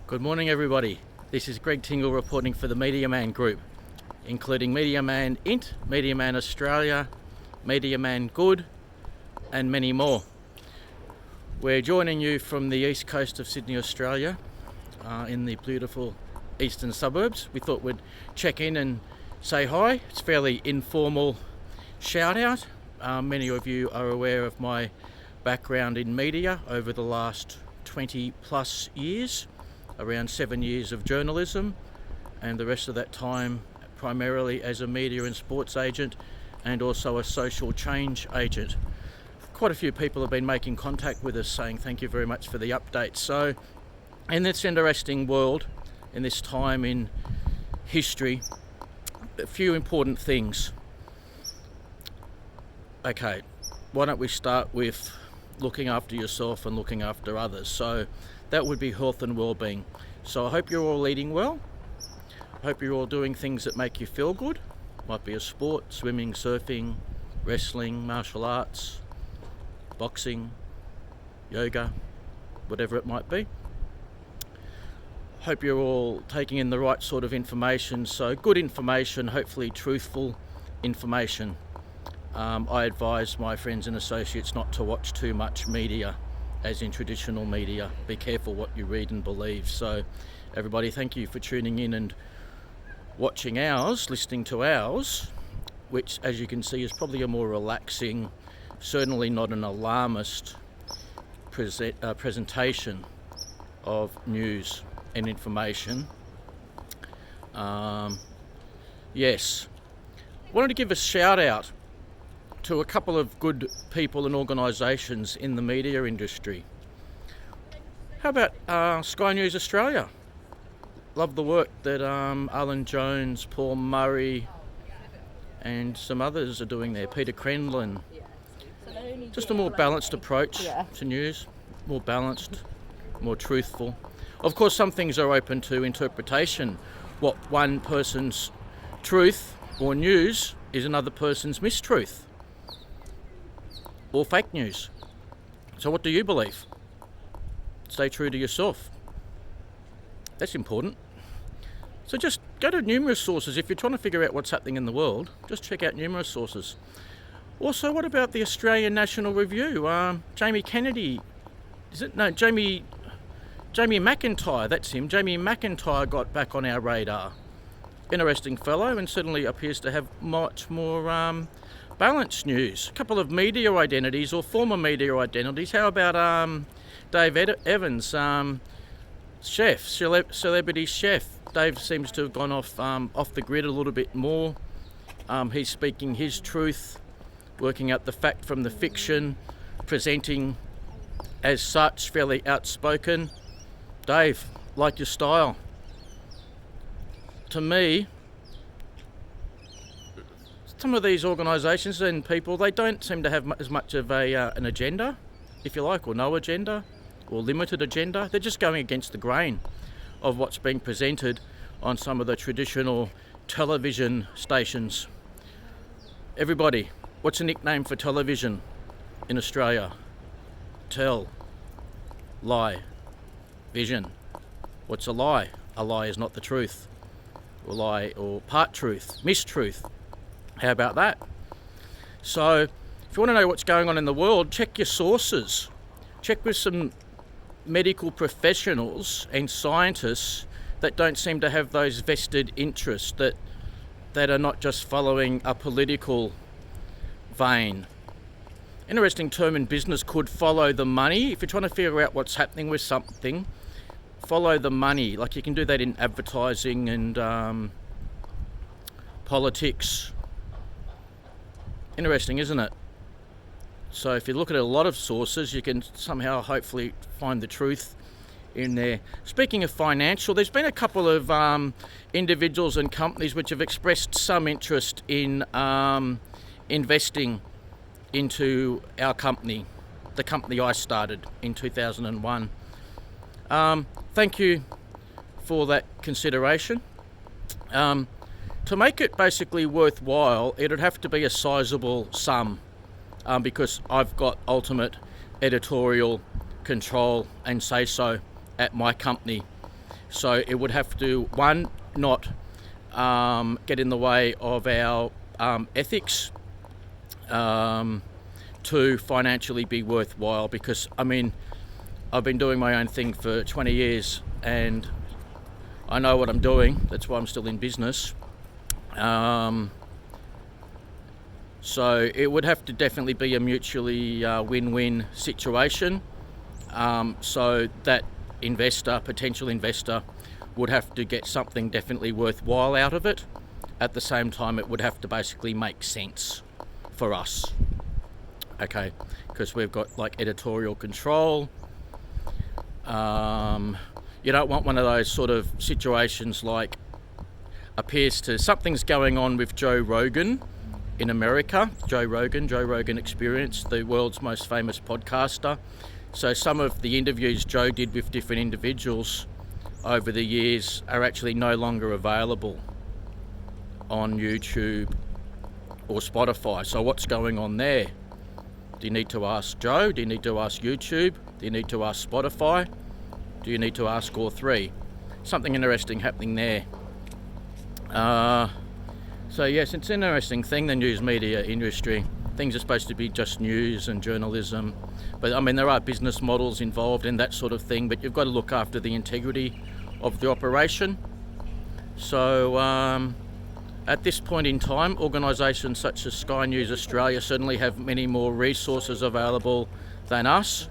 Good morning, everybody. This is Greg Tingle reporting for the Media Man Group, including Media Man Int, Media Man Australia, Media Man Good, and many more. We're joining you from the east coast of Sydney, Australia, in the beautiful eastern suburbs. We thought we'd check in and say hi. It's a fairly informal shout out. Many of you are aware of my background in media over the last 20 plus years, around 7 years of journalism, and the rest of that time primarily as a media and sports agent and also a social change agent. Quite a few people have been making contact with us saying thank you very much for the updates. So in this interesting world, in this time in history, a few important things. Okay, why don't we start with looking after yourself and looking after others. So that would be health and well-being. So I hope you're all eating well. I hope you're all doing things that make you feel good. Might be a sport, swimming, surfing, wrestling, martial arts, boxing, yoga, whatever it might be. Hope you're all taking in the right sort of information. So good information, hopefully truthful information. I advise my friends and associates not to watch too much media, as in traditional media. Be careful what you read and believe. So everybody, thank you for tuning in and watching ours, listening to ours, which as you can see is probably a more relaxing, certainly not an alarmist presentation of news and information. Yes, wanted to give a shout out to a couple of good people and organisations in the media industry. How about Sky News Australia? Love the work that Alan Jones, Paul Murray and some others are doing there. Peter Crenlin. Just a more balanced approach to news, more balanced, more truthful. Of course, some things are open to interpretation. What one person's truth or news is another person's mistruth or fake news. So what do you believe? Stay true to yourself. That's important. So just go to numerous sources. If you're trying to figure out what's happening in the world, just check out numerous sources. Also, what about the Australian National Review? Jamie Kennedy, is it? No, Jamie McIntyre, that's him. Jamie McIntyre got back on our radar. Interesting fellow, and certainly appears to have much more balanced news. A couple of media identities, or former media identities. How about Dave Evans, chef, celebrity chef? Dave seems to have gone off the grid a little bit more. He's speaking his truth, working out the fact from the fiction, presenting as such, fairly outspoken. Dave, like your style. To me, some of these organisations and people, they don't seem to have as much of an agenda, if you like, or no agenda, or limited agenda. They're just going against the grain of what's being presented on some of the traditional television stations. Everybody, what's a nickname for television in Australia? Tell, lie, vision. What's a lie? A lie is not the truth. Or lie, or part truth, mistruth. How about that? So if you want to know what's going on in the world, check your sources. Check with some medical professionals and scientists that don't seem to have those vested interests, that are not just following a political vein. Interesting term in business could follow the money. If you're trying to figure out what's happening with something, follow the money. Like you can do that in advertising and politics. Interesting, isn't it? So if you look at a lot of sources, you can somehow hopefully find the truth in there. Speaking of financial, there's been a couple of individuals and companies which have expressed some interest in investing into our company, the company I started in 2001. Thank you for that consideration. To make it basically worthwhile, it'd have to be a sizable sum, because I've got ultimate editorial control and say-so at my company. So it would have to, one, not get in the way of our ethics, to financially be worthwhile, because I mean, I've been doing my own thing for 20 years and I know what I'm doing. That's why I'm still in business. So it would have to definitely be a mutually win-win situation. So that potential investor, would have to get something definitely worthwhile out of it. At the same time, it would have to basically make sense for us. Okay, because we've got like editorial control. You don't want one of those sort of situations like something's going on with Joe Rogan in America. Joe Rogan Experience, the world's most famous podcaster. So some of the interviews Joe did with different individuals over the years are actually no longer available on YouTube or Spotify. So what's going on there? Do you need to ask Joe? Do you need to ask YouTube? Do you need to ask Spotify? Do you need to ask all three? Something interesting happening there. So yes, it's an interesting thing, the news media industry. Things are supposed to be just news and journalism, but I mean, there are business models involved in that sort of thing, but you've got to look after the integrity of the operation. So at this point in time, organisations such as Sky News Australia certainly have many more resources available than us.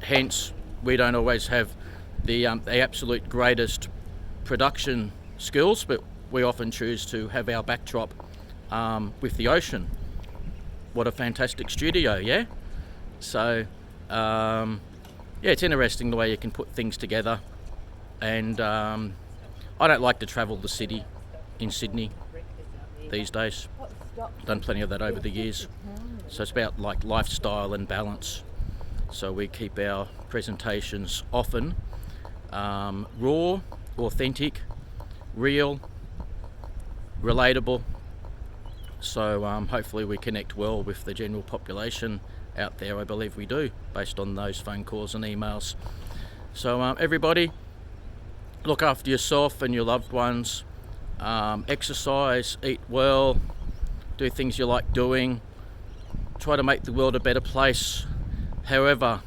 Hence, we don't always have the absolute greatest production skills, but we often choose to have our backdrop with the ocean. What a fantastic studio, yeah? So, yeah, it's interesting the way you can put things together. And I don't like to travel the city in Sydney these days. Done plenty of that over the years. So it's about like lifestyle and balance. So we keep our presentations often raw, authentic, real, relatable. So hopefully we connect well with the general population out there. I believe we do, based on those phone calls and emails. So everybody, look after yourself and your loved ones. Exercise, eat well, do things you like doing. Try to make the world a better place, however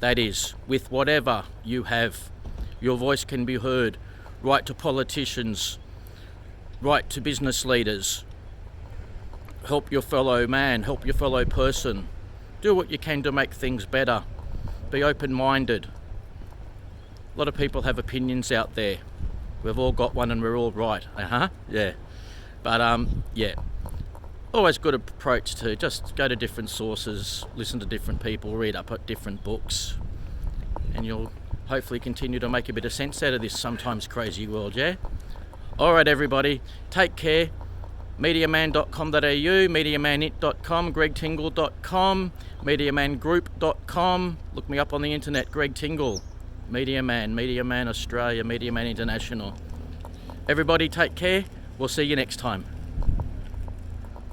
that is, with whatever you have. Your voice can be heard. Write to politicians, write to business leaders. Help your fellow man, help your fellow person. Do what you can to make things better. Be open-minded. A lot of people have opinions out there. We've all got one and we're all right. Yeah. But yeah. Always good approach to just go to different sources, listen to different people, read up at different books, and you'll hopefully continue to make a bit of sense out of this sometimes crazy world, yeah? Alright everybody, take care. Mediaman.com.au, MediamanInt.com, GregTingle.com, MediamanGroup.com. Look me up on the internet, Greg Tingle. Mediaman Australia, Mediaman International. Everybody take care. We'll see you next time.